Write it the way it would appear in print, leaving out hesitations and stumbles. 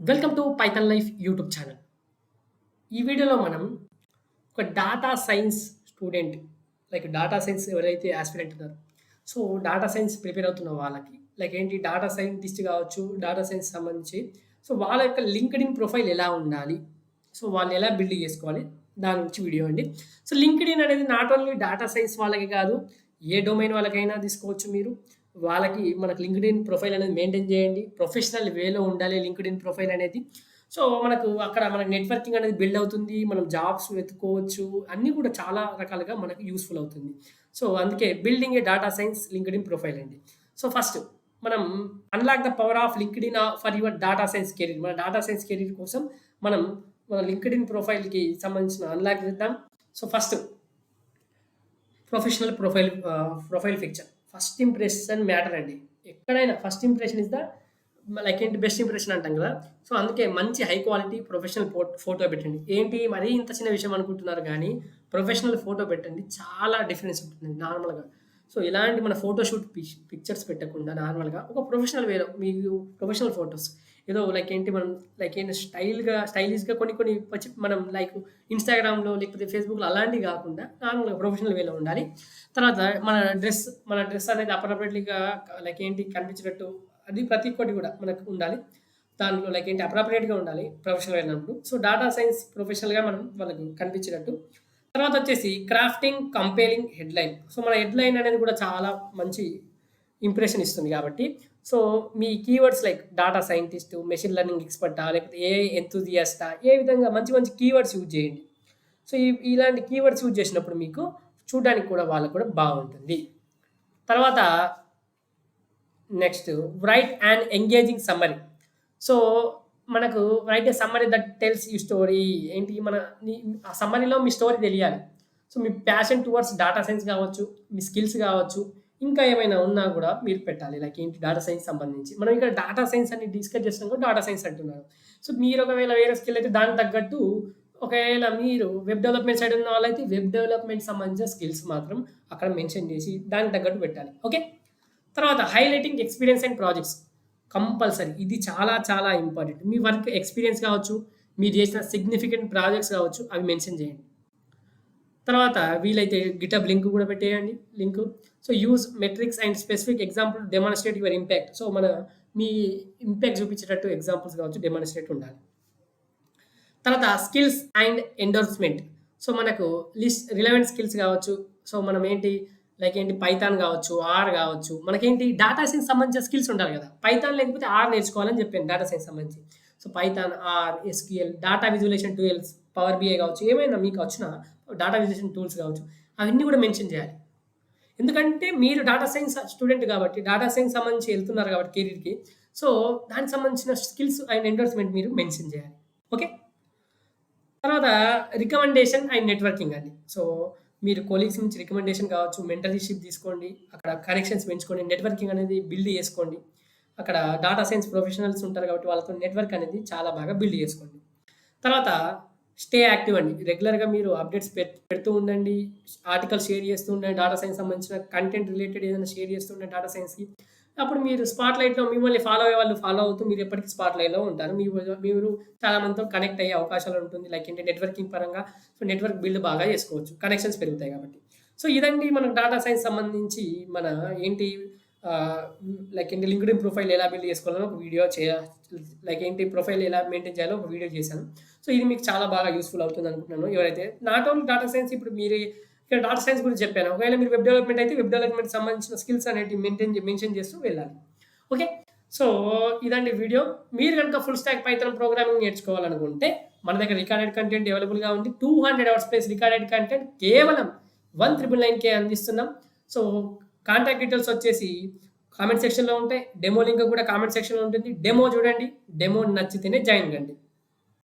Welcome to Python life YouTube channel. ఈ వీడియోలో మనం ఒక data science student data science ఎవరైతే యాస్పిరెంట్ ఉన్నారో, సో డాటా సైన్స్ ప్రిపేర్ అవుతున్న వాళ్ళకి ఏంటి డాటా సైంటిస్ట్ కావచ్చు, డాటా సైన్స్ సంబంధించి సో వాళ్ళ యొక్క లింక్డ్ఇన్ ప్రొఫైల్ ఎలా ఉండాలి, సో వాళ్ళు ఎలా బిల్డ్ చేసుకోవాలి దాని గురించి వీడియో అండి. సో లింక్డ్ఇన్ అనేది నాట్ ఓన్లీ డాటా సైన్స్ వాళ్ళకి కాదు, ఏ డొమైన్ వాళ్ళకైనా తీసుకోవచ్చు మీరు. వాళ్ళకి మనకు లింక్డ్ఇన్ ప్రొఫైల్ అనేది మెయింటైన్ చేయండి. ప్రొఫెషనల్ వేలో ఉండాలి లింక్డ్ఇన్ ప్రొఫైల్ అనేది. సో మనకు అక్కడ మనకు నెట్వర్కింగ్ అనేది బిల్డ్ అవుతుంది. మనం జాబ్స్ వెతుక్కోవచ్చు. అన్నీ కూడా చాలా రకాలుగా మనకు యూస్‌ఫుల్ అవుతుంది. సో అందుకే బిల్డింగ్ ఏ డాటా సైన్స్ లింక్డ్ఇన్ ప్రొఫైల్ అండి. సో ఫస్ట్ మనం unlock the power of LinkedIn for your data science career. మన డాటా సైన్స్ కెరీర్ కోసం మనం మన లింక్డ్ఇన్ ప్రొఫైల్‌కి సంబంధించిన అన్లాక్ చేద్దాం. So first profile picture. First impression matter అండి. ఎక్కడైనా first impression is the best impression అంటాం కదా! సో అందుకే మంచి హై క్వాలిటీ ప్రొఫెషనల్ ఫోటో పెట్టండి. ఏంటి మరీ ఇంత చిన్న విషయం అనుకుంటున్నారు గానీ, ప్రొఫెషనల్ ఫోటో పెట్టండి. చాలా డిఫరెన్స్ ఉంటుందండి నార్మల్‌గా. సో ఇలాంటి మన ఫోటోషూట్ పిక్చర్స్ పెట్టకుండా నార్మల్‌గా ఒక ప్రొఫెషనల్ వేలో మీకు ప్రొఫెషనల్ ఫోటోస్ ఏదో మనం ఏంటి స్టైలిష్‌గా కొన్ని మనం ఇన్‌స్టాగ్రామ్‌లో లేకపోతే ఫేస్‌బుక్‌లో అలాంటివి గాకుండా నార్మల్‌గా ప్రొఫెషనల్ వేలో ఉండాలి. తర్వాత మన డ్రెస్ అనేది అప్రోప్రియేట్‌లీగా కనిపించేటట్టు అది ప్రతి ఒక్కటి గూడా మనకు ఉండాలి. దాంట్లో అప్రోప్రియేట్‌గా ఉండాలి ప్రొఫెషనల్ వెళ్ళినప్పుడు. సో డాటా సైన్స్ ప్రొఫెషనల్‌గా మనం వాళ్ళకి కనిపించేటట్టు. తర్వాత వచ్చేసి క్రాఫ్టింగ్ కంపేలింగ్ హెడ్‌లైన్. సో మన హెడ్‌లైన్ అనేది కూడా చాలా మంచి ఇంప్రెషన్ ఇస్తుంది కాబట్టి, సో మీ keywords data scientist, machine learning ఎక్స్‌పర్టా, లేకపోతే ఏఐ ఎంతూసియాస్టా, ఏ విధంగా మంచి మంచి కీవర్డ్స్ యూజ్ చేయండి. సో ఇలాంటి కీవర్డ్స్ యూజ్ చేసినప్పుడు మీకు చూడడానికి కూడా వాళ్ళకి కూడా బాగుంటుంది. తర్వాత next write and engaging summary. So మనకు write a summary that tells you story. ఏంటి ఆ సమ్మరీలో మీ స్టోరీ తెలియాలి. సో మీ ప్యాషన్ టువర్డ్స్ డాటా సైన్స్ కావచ్చు, మీ స్కిల్స్ కావచ్చు, ఇంకా ఏమైనా ఉన్నా కూడా మీరు పెట్టాలి. డాటా సైన్స్ సంబంధించి మనం ఇక్కడ డాటా సైన్స్ అని డిస్కస్ చేస్తున్నాం కూడా డాటా సైన్స్ అంటున్నారు. సో మీరు ఒకవేళ వేరే స్కిల్ అయితే దానికి తగ్గట్టు, ఒకవేళ మీరు వెబ్ డెవలప్మెంట్ సైడ్ ఉన్న వాళ్ళైతే వెబ్ డెవలప్మెంట్ సంబంధించిన స్కిల్స్ మాత్రం అక్కడ మెన్షన్ చేసి దానికి తగ్గట్టు పెట్టాలి. ఓకే. తర్వాత highlighting experience and projects compulsory. ఇది చాలా చాలా ఇంపార్టెంట్. మీ వర్క్ ఎక్స్పీరియన్స్ కావచ్చు, మీరు చేసిన సిగ్నిఫికెంట్ ప్రాజెక్ట్స్ కావచ్చు, అవి మెన్షన్ చేయండి. తర్వాత వీలైతే గిటబ్ లింక్ కూడా పెట్టేయండి. Link. So use metrics and specific example demonstrate your impact. So మీ ఇంపాక్ట్ చూపించేటట్టు ఎగ్జాంపుల్స్ కావచ్చు డెమాన్స్ట్రేట్ ఉండాలి. తర్వాత స్కిల్స్ అండ్ ఎండోర్స్మెంట్. సో మనకు రిలవెంట్ స్కిల్స్ కావచ్చు. సో మనం ఏంటి పైథాన్ కావచ్చు, ఆర్ కావచ్చు, మనకేంటి డాటా సైన్స్ సంబంధించిన స్కిల్స్ ఉండాలి కదా! పైథాన్ లేకపోతే ఆర్ నేర్చుకోవాలని చెప్పాను డాటా సైన్స్ సంబంధించి. So Python, R, SQL, data visualisation tools, power BI కావచ్చు, ఏమైనా మీకు వచ్చిన డాటా విజువలైజేషన్ టూల్స్ కావచ్చు, అవన్నీ కూడా మెన్షన్ చేయాలి. ఎందుకంటే మీరు డాటా సైన్స్ స్టూడెంట్ కాబట్టి, డాటా సైన్స్ సంబంధించి వెళ్తున్నారు కాబట్టి కెరీర్‌కి. సో దానికి సంబంధించిన స్కిల్స్ అండ్ ఎండోర్స్మెంట్ మీరు మెన్షన్ చేయాలి. ఓకే. తర్వాత రికమెండేషన్ అండ్ నెట్వర్కింగ్ అండి. సో మీరు కొలీగ్స్ నుంచి రికమెండేషన్ కావచ్చు, మెంటర్‌షిప్ తీసుకోండి. అక్కడ కనెక్షన్స్ పెంచుకోండి. నెట్వర్కింగ్ అనేది బిల్డ్ చేసుకోండి. అక్కడ డాటా సైన్స్ ప్రొఫెషనల్స్ ఉంటారు కాబట్టి వాళ్ళతో నెట్వర్క్ అనేది చాలా బాగా బిల్డ్ చేసుకోండి. తర్వాత స్టే యాక్టివ్ అండి. రెగ్యులర్‌గా మీరు అప్డేట్స్ పెడుతూ ఉండండి. ఆర్టికల్స్ షేర్ చేస్తూ ఉండండి. డాటా సైన్స్ సంబంధించిన కంటెంట్ రిలేటెడ్ ఏదైనా షేర్ చేస్తూ ఉండండి డాటా సైన్స్‌కి. అప్పుడు మీరు స్పాట్‌లైట్‌లో మిమ్మల్ని ఫాలో అయ్యే వాళ్ళు ఫాలో అవుతూ మీరు ఎప్పటికీ స్పాట్‌లైట్‌లో ఉంటారు. మీరు చాలా మందితో కనెక్ట్ అయ్యే అవకాశాలు ఉంటుంది. నెట్వర్కింగ్ పరంగా సో నెట్వర్క్ బిల్డ్ బాగా చేసుకోవచ్చు. కనెక్షన్స్ పెరుగుతాయి కాబట్టి. సో ఇదండి మనకు డాటా సైన్స్ సంబంధించి మన ఏంటి ఆహ్, లింక్డ్ఇన్ ప్రొఫైల్ ఎలా బిల్డ్ చేసుకోవాలని ఒక వీడియో ప్రొఫైల్ ఎలా మెయింటైన్ చేయాలో ఒక వీడియో చేశాను. సో ఇది మీకు చాలా బాగా యూజ్‌ఫుల్ అవుతుంది అనుకుంటున్నాను. ఎవరైతే నాట్ ఓన్లీ డాటా సైన్స్, ఇప్పుడు మీరు ఇక్కడ డాటా సైన్స్ గురించి చెప్పాను. ఒకవేళ మీరు వెబ్ డెవలప్మెంట్ అయితే వెబ్ డెవలప్మెంట్ సంబంధించిన స్కిల్స్ అనేటివి మెన్షన్ చేస్తూ వెళ్ళాలి. ఓకే. సో ఇదండి వీడియో. మీరు గనుక ఫుల్ స్టాక్ పైథాన్ ప్రోగ్రామింగ్ నేర్చుకోవాలనుకుంటే మన దగ్గర రికార్డెడ్ కంటెంట్ అవైలబుల్‌గా ఉంది. 200 అవర్స్ ప్లస్ రికార్డెడ్ కంటెంట్ కేవలం 1999కే అందిస్తున్నాం. సో కాంటాక్ట్ డీటెయిల్స్ వచ్చేసి కామెంట్ సెక్షన్‌లో ఉంటాయి. డెమో లింక్ కూడా కామెంట్ సెక్షన్‌లో ఉంటుంది. డెమో చూడండి. డెమో నచ్చితేనే జాయిన్ కండి.